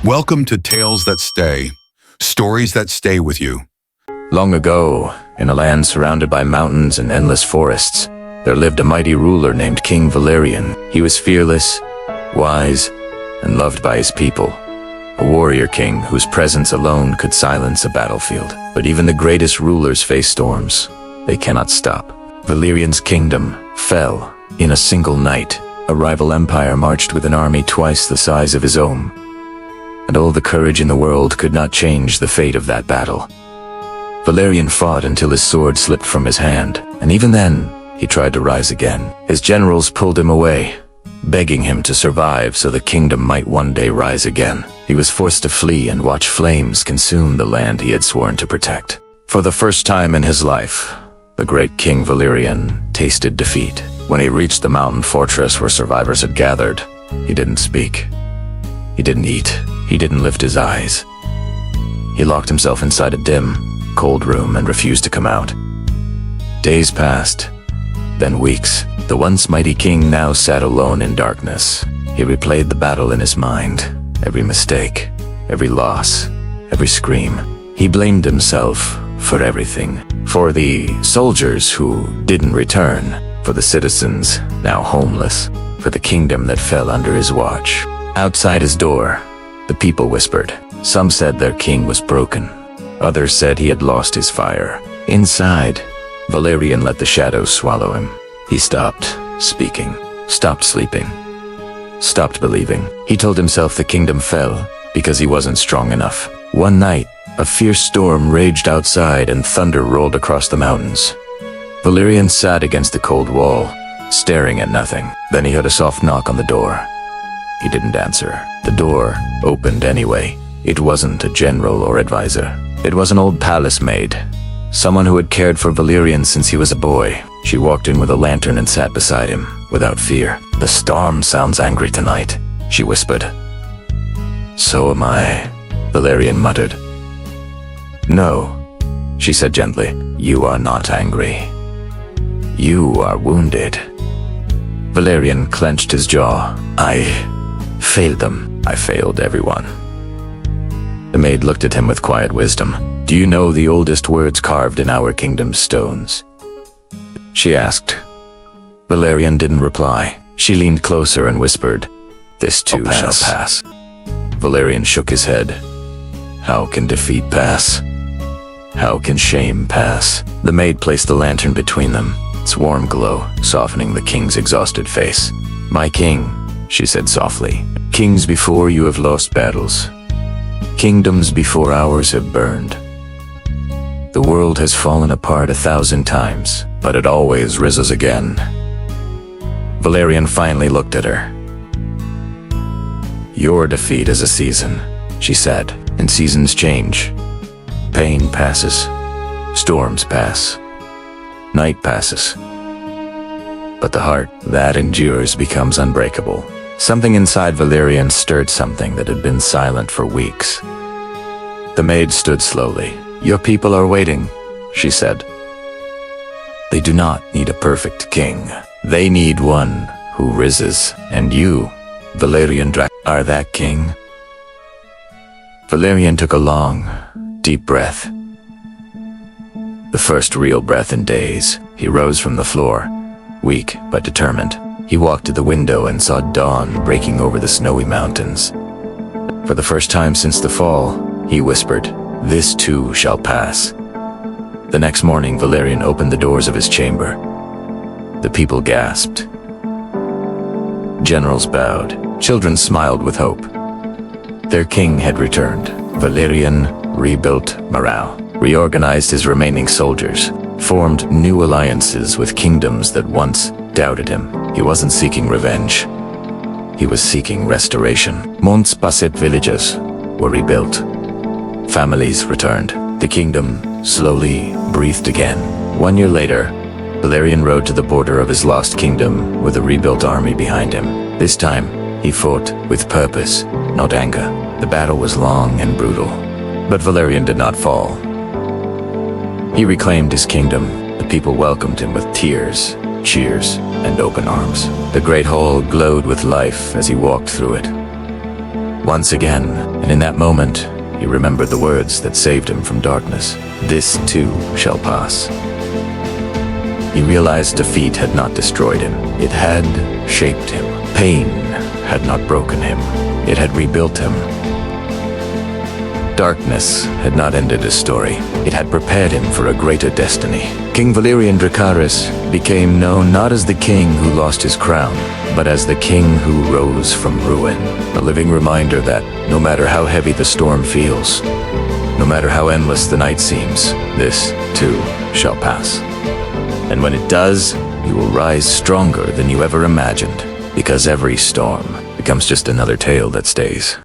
Welcome to Tales That Stay, stories that stay with you. Long ago, in a land surrounded by mountains and endless forests, there lived a mighty ruler named King Valerian. He was fearless, wise, and loved by his people. A warrior king whose presence alone could silence a battlefield. But even the greatest rulers face storms. They cannot stop. Valerian's kingdom fell in a single night. A rival empire marched with an army twice the size of his own. And all the courage in the world could not change the fate of that battle. Valerian fought until his sword slipped from his hand, and even then, he tried to rise again. His generals pulled him away, begging him to survive so the kingdom might one day rise again. He was forced to flee and watch flames consume the land he had sworn to protect. For the first time in his life, the great King Valerian tasted defeat. When he reached the mountain fortress where survivors had gathered, he didn't speak. He didn't eat. He didn't lift his eyes. He locked himself inside a dim, cold room and refused to come out. Days passed, then weeks. The once mighty king now sat alone in darkness. He replayed the battle in his mind, every mistake, every loss, every scream. He blamed himself for everything. For the soldiers who didn't return, for the citizens now homeless, for the kingdom that fell under his watch. Outside his door, the people whispered. Some said their king was broken. Others said he had lost his fire. Inside, Valerian let the shadows swallow him. He stopped speaking, stopped sleeping, stopped believing. He told himself the kingdom fell because he wasn't strong enough. One night, a fierce storm raged outside and thunder rolled across the mountains. Valerian sat against the cold wall, staring at nothing. Then he heard a soft knock on the door. He didn't answer. The door opened anyway. It wasn't a general or advisor. It was an old palace maid, someone who had cared for Valerian since he was a boy. She walked in with a lantern and sat beside him, without fear. "The storm sounds angry tonight," she whispered. "So am I," Valerian muttered. "No," she said gently. "You are not angry. You are wounded." Valerian clenched his jaw. "I failed them. I failed everyone." The maid looked at him with quiet wisdom. "Do you know the oldest words carved in our kingdom's stones?" she asked. Valerian didn't reply. She leaned closer and whispered, "This too shall pass." Valerian shook his head. "How can defeat pass? How can shame pass?" The maid placed the lantern between them, its warm glow softening the king's exhausted face. "My king," she said softly, "kings before you have lost battles. Kingdoms before ours have burned. The world has fallen apart 1,000 times, but it always rises again." Valerian finally looked at her. "Your defeat is a season," she said, "and seasons change. Pain passes, storms pass, night passes. But the heart that endures becomes unbreakable." Something inside Valerian stirred something that had been silent for weeks. The maid stood slowly. "Your people are waiting," she said. "They do not need a perfect king. They need one who rises. And you, Valerian are that king." Valerian took a long, deep breath. The first real breath in days. He rose from the floor, weak but determined. He walked to the window and saw dawn breaking over the snowy mountains. For the first time since the fall, he whispered, "This too shall pass." The next morning, Valerian opened the doors of his chamber. The people gasped. Generals bowed. Children smiled with hope. Their king had returned. Valerian rebuilt morale, reorganized his remaining soldiers, formed new alliances with kingdoms that once doubted him. He wasn't seeking revenge. He was seeking restoration. Monts Basset villages were rebuilt. Families returned. The kingdom slowly breathed again. 1 year later, Valerian rode to the border of his lost kingdom with a rebuilt army behind him. This time, he fought with purpose, not anger. The battle was long and brutal, but Valerian did not fall. He reclaimed his kingdom. The people welcomed him with tears, cheers, and open arms. The great hall glowed with life as he walked through it. once again, and in that moment, he remembered the words that saved him from darkness. This too shall pass. He realized defeat had not destroyed him. It had shaped him. Pain had not broken him. It had rebuilt him. Darkness had not ended his story. It had prepared him for a greater destiny. King Valerian Dracarys became known not as the king who lost his crown, but as the king who rose from ruin. A living reminder that no matter how heavy the storm feels, no matter how endless the night seems, this too shall pass. And when it does, you will rise stronger than you ever imagined, because every storm becomes just another tale that stays.